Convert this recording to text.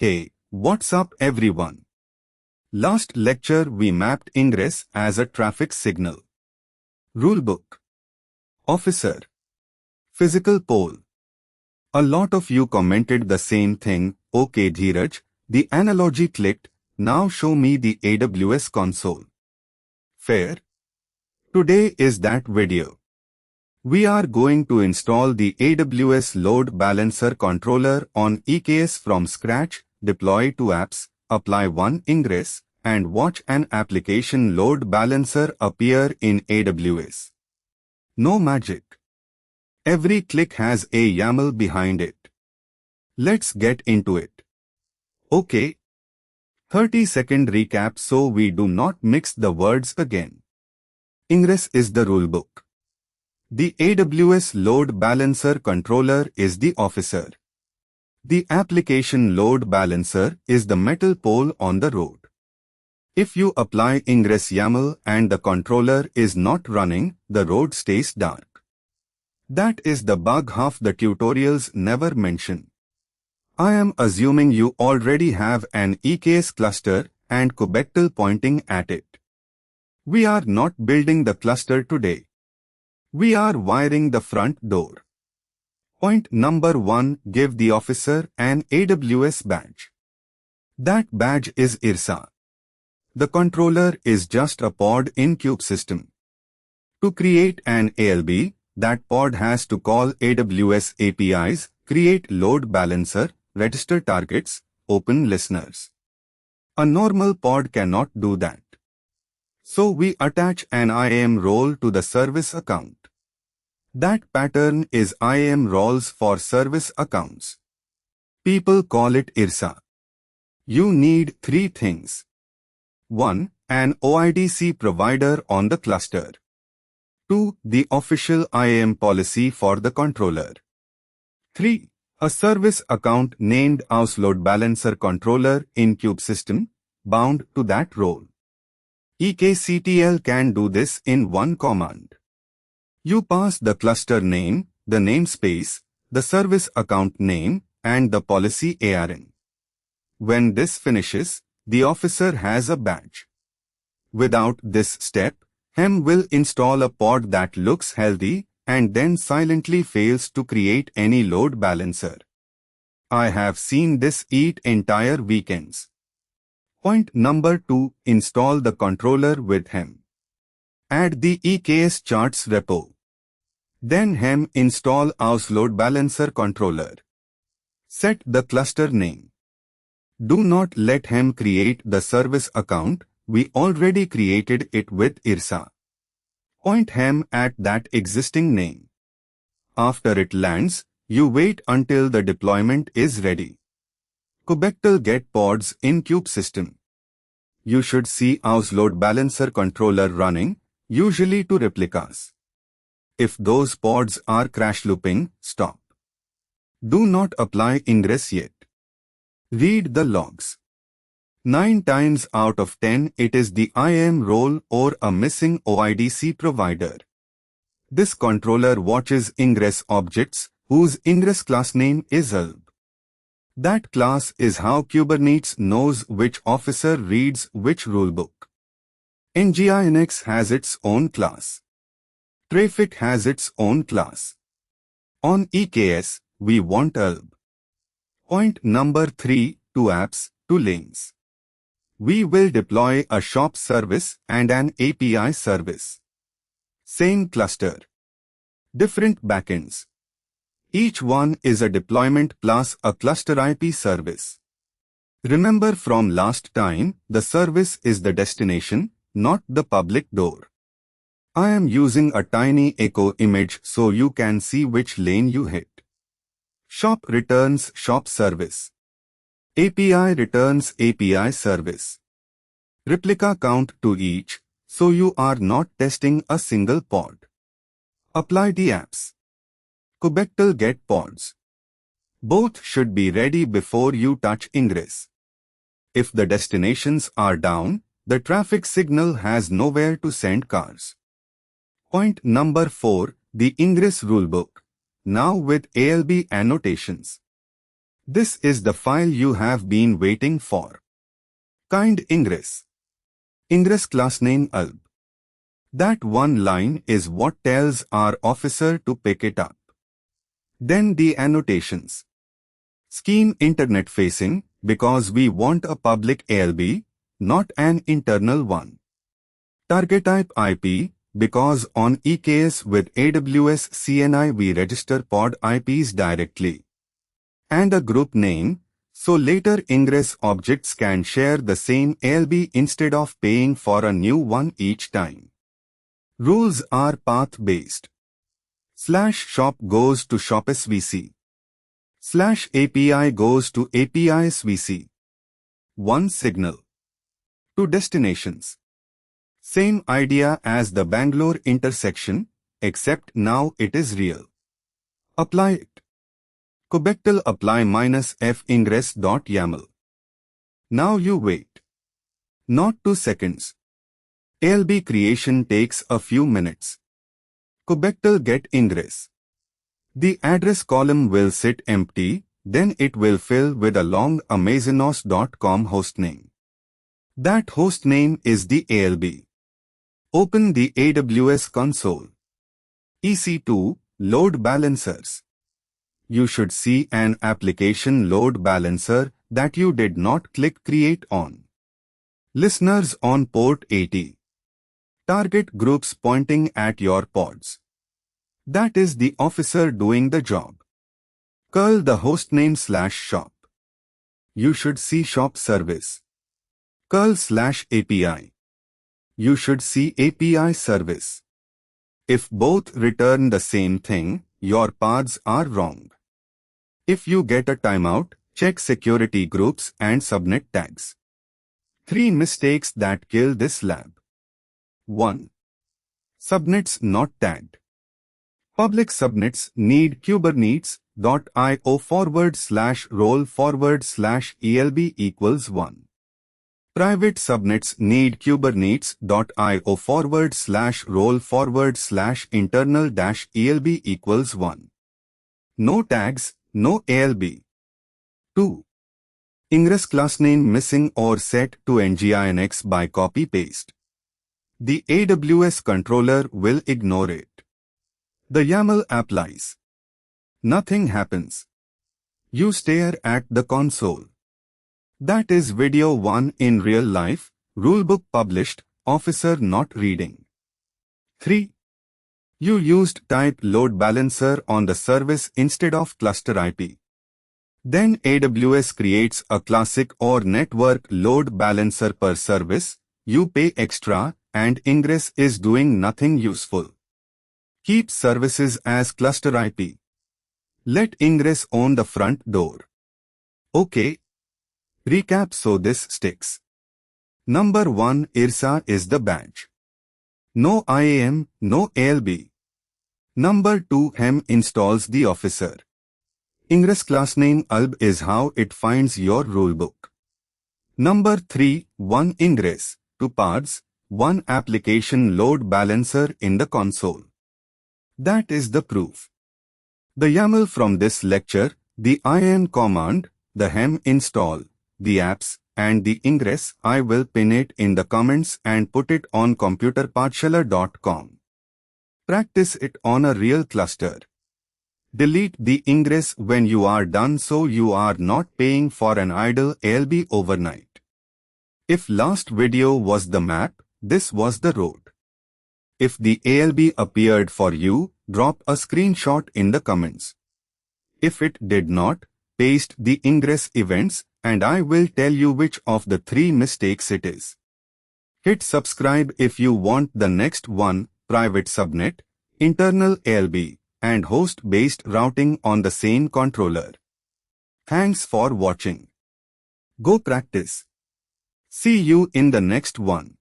Hey, what's up everyone? Last lecture we mapped Ingress as a traffic signal. Rulebook. Officer. Physical pole. A lot of you commented the same thing. Okay Dheeraj, the analogy clicked. Now show me the AWS console. Fair? Today is that video. We are going to install the AWS Load Balancer Controller on EKS from scratch, deploy two apps, apply one ingress, and watch an application load balancer appear in AWS. No magic. Every click has a YAML behind it. Let's get into it. Okay. 30-second recap so we do not mix the words again. Ingress is the rulebook. The AWS Load Balancer Controller is the officer. The application load balancer is the metal pole on the road. If you apply Ingress YAML and the controller is not running, the road stays dark. That is the bug half the tutorials never mention. I am assuming you already have an EKS cluster and kubectl pointing at it. We are not building the cluster today. We are wiring the front door. Point number 1. Give the officer an AWS badge. That badge is IRSA. The controller is just a pod in kubesystem. To create an ALB, that pod has to call AWS APIs, create load balancer, register targets, open listeners. A normal pod cannot do that. So we attach an IAM role to the service account. That pattern is IAM roles for service accounts. People call it IRSA. You need three things. 1. An OIDC provider on the cluster. 2. The official IAM policy for the controller. 3. A service account named AWS Load Balancer Controller in kubesystem, bound to that role. eksctl can do this in one command. You pass the cluster name, the namespace, the service account name, and the policy ARN. When this finishes, the officer has a badge. Without this step, Helm will install a pod that looks healthy and then silently fails to create any load balancer. I have seen this eat entire weekends. Point number 2. Install the controller with Helm. Add the EKS charts repo. Then Helm install AWS Load Balancer Controller. Set the cluster name. Do not let Helm create the service account, we already created it with IRSA. Point Helm at that existing name. After it lands, you wait until the deployment is ready. Kubectl get pods in kubesystem. You should see AWS Load Balancer Controller running, usually to replicas. If those pods are crash looping, stop. Do not apply ingress yet. Read the logs. 9 times out of 10 it is the IAM role or a missing OIDC provider. This controller watches ingress objects whose ingress class name is ALB. That class is how Kubernetes knows which officer reads which rulebook. Nginx has its own class. Prereq has its own class. On EKS, we want ALB. Point number 3. 2 apps, 2 lanes. We will deploy a shop service and an API service. Same cluster. Different backends. Each one is a deployment plus a ClusterIP service. Remember from last time, the service is the destination, not the public door. I am using a tiny echo image so you can see which lane you hit. Shop returns shop service. API returns API service. Replica count to each, so you are not testing a single pod. Apply the apps. Kubectl get pods. Both should be ready before you touch ingress. If the destinations are down, the traffic signal has nowhere to send cars. Point number 4. The Ingress rulebook. Now with ALB annotations. This is the file you have been waiting for. Kind Ingress. IngressClassName ALB. That one line is what tells our officer to pick it up. Then the annotations. Scheme internet facing, because we want a public ALB, not an internal one. Target type IP, because on EKS with AWS CNI we register pod IPs directly. And a group name, so later Ingress objects can share the same ALB instead of paying for a new one each time. Rules are path-based. /shop goes to shop SVC. /API goes to API SVC. One signal. Two destinations. Same idea as the Bangalore intersection, except now it is real. Apply it. kubectl apply -f ingress.yaml. Now you wait. Not 2 seconds. ALB creation takes a few minutes. Kubectl get ingress. The address column will sit empty, then it will fill with a long amazonos.com hostname. That hostname is the ALB. Open the AWS console. EC2, Load Balancers. You should see an application load balancer that you did not click create on. Listeners on port 80. Target groups pointing at your pods. That is the officer doing the job. Curl the hostname /shop. You should see shop service. Curl /API. You should see API service. If both return the same thing, your paths are wrong. If you get a timeout, check security groups and subnet tags. 3 mistakes that kill this lab. 1. Subnets not tagged. Public subnets need kubernetes.io/role/ELB equals 1. Private subnets need kubernetes.io/role/internal-ELB equals 1. No tags, no ALB. 2. Ingress class name missing or set to nginx by copy-paste. The AWS controller will ignore it. The YAML applies. Nothing happens. You stare at the console. That is video 1 in real life, rulebook published, officer not reading. 3. You used type load balancer on the service instead of ClusterIP. Then AWS creates a classic or network load balancer per service, you pay extra, and Ingress is doing nothing useful. Keep services as ClusterIP. Let Ingress own the front door. Okay. Recap so this sticks. Number 1, IRSA is the badge. No IAM, no ALB. Number 2, Helm installs the officer. IngressClassName ALB is how it finds your rulebook. Number 3, 1 Ingress, 2 paths, 1 application load balancer in the console. That is the proof. The YAML from this lecture, the IAM command, the Helm install, the apps, and the Ingress, I will pin it in the comments and put it on computerpathshala.com. Practice it on a real cluster. Delete the Ingress when you are done so you are not paying for an idle ALB overnight. If last video was the map, this was the road. If the ALB appeared for you, drop a screenshot in the comments. If it did not, paste the Ingress events and I will tell you which of the 3 mistakes it is. Hit subscribe if you want the next one, private subnet, internal ALB, and host-based routing on the same controller. Thanks for watching. Go practice. See you in the next one.